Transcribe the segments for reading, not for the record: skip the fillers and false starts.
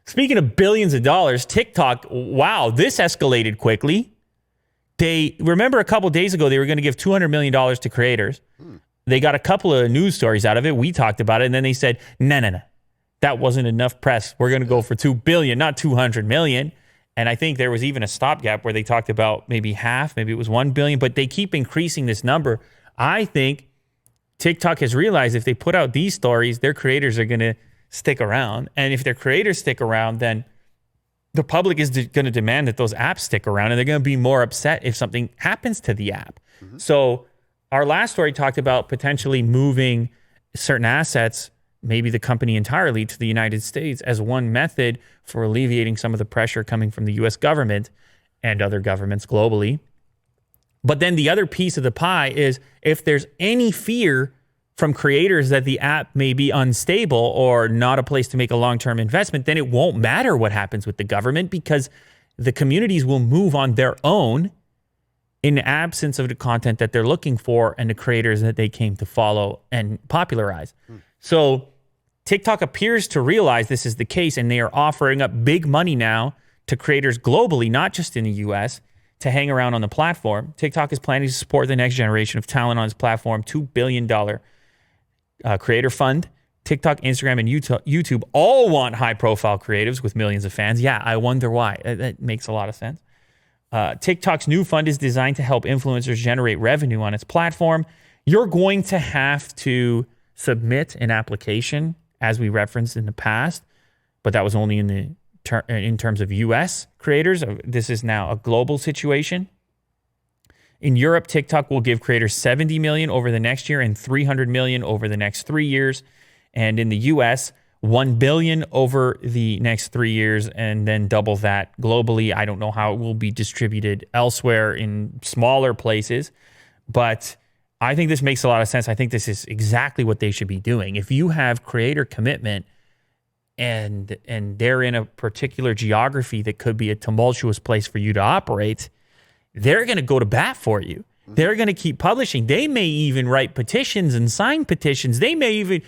Speaking of billions of dollars, TikTok, wow, this escalated quickly. They remember a couple of days ago, they were going to give $200 million to creators. They got a couple of news stories out of it. We talked about it. And then they said, no. That wasn't enough press. We're going to go for $2 billion, not $200 million. And I think there was even a stopgap where they talked about maybe half, maybe it was $1 billion, but they keep increasing this number. I think TikTok has realized if they put out these stories, their creators are going to stick around. And if their creators stick around, then the public is going to demand that those apps stick around, and they're going to be more upset if something happens to the app. So our last story talked about potentially moving certain assets, maybe the company entirely, to the United States as one method for alleviating some of the pressure coming from the U.S. government and other governments globally. But then the other piece of the pie is if there's any fear from creators that the app may be unstable or not a place to make a long-term investment, then it won't matter what happens with the government because the communities will move on their own in the absence of the content that they're looking for and the creators that they came to follow and popularize. So TikTok appears to realize this is the case, and they are offering up big money now to creators globally, not just in the US, to hang around on the platform. TikTok is planning to support the next generation of talent on its platform, $2 billion creator fund. TikTok, Instagram, and YouTube all want high-profile creatives with millions of fans. Yeah, I wonder why. That makes a lot of sense. TikTok's new fund is designed to help influencers generate revenue on its platform. You're going to have to submit an application, as we referenced in the past, but that was only in terms of U.S. creators. This is now a global situation. In Europe, TikTok will give creators $70 million over the next year and $300 million over the next 3 years. And in the U.S., $1 billion over the next 3 years and then double that globally. I don't know how it will be distributed elsewhere in smaller places, but I think this makes a lot of sense. I think this is exactly what they should be doing. If you have creator commitment and they're in a particular geography that could be a tumultuous place for you to operate, they're going to go to bat for you. They're going to keep publishing. They may even write petitions and sign petitions. They may even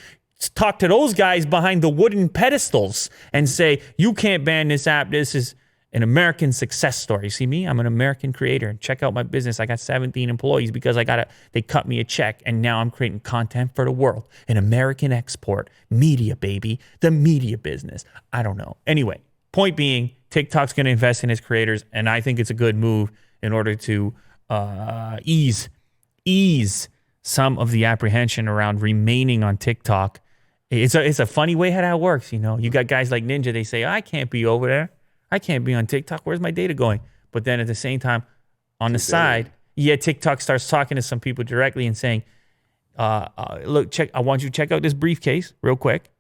talk to those guys behind the wooden pedestals and say, you can't ban this app. This is an American success story. See me? I'm an American creator. And check out my business. I got 17 employees because they cut me a check. And now I'm creating content for the world. An American export. Media, baby. The media business. I don't know. Anyway, point being, TikTok's going to invest in its creators. And I think it's a good move in order to ease some of the apprehension around remaining on TikTok. It's a funny way how that works. You know, you got guys like Ninja. They say, I can't be over there. I can't be on TikTok. Where's my data going? But then at the same time, on the side, TikTok starts talking to some people directly and saying, look, I want you to check out this briefcase real quick.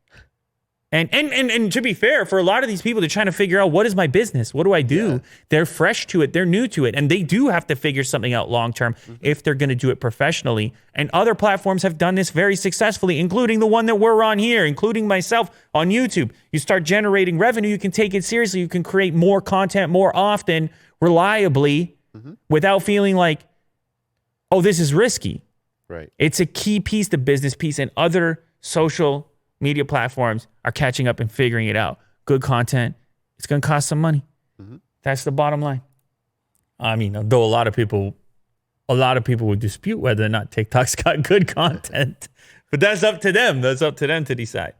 And to be fair, for a lot of these people, they're trying to figure out, what is my business? What do I do? Yeah. They're fresh to it. They're new to it. And they do have to figure something out long-term if they're going to do it professionally. And other platforms have done this very successfully, including the one that we're on here, including myself on YouTube. You start generating revenue. You can take it seriously. You can create more content more often, reliably, without feeling like, oh, this is risky. Right. It's a key piece, the business piece, and other social media platforms are catching up and figuring it out. Good content, it's going to cost some money. That's the bottom line. I mean, though a lot of people would dispute whether or not TikTok's got good content, but that's up to them. That's up to them to decide.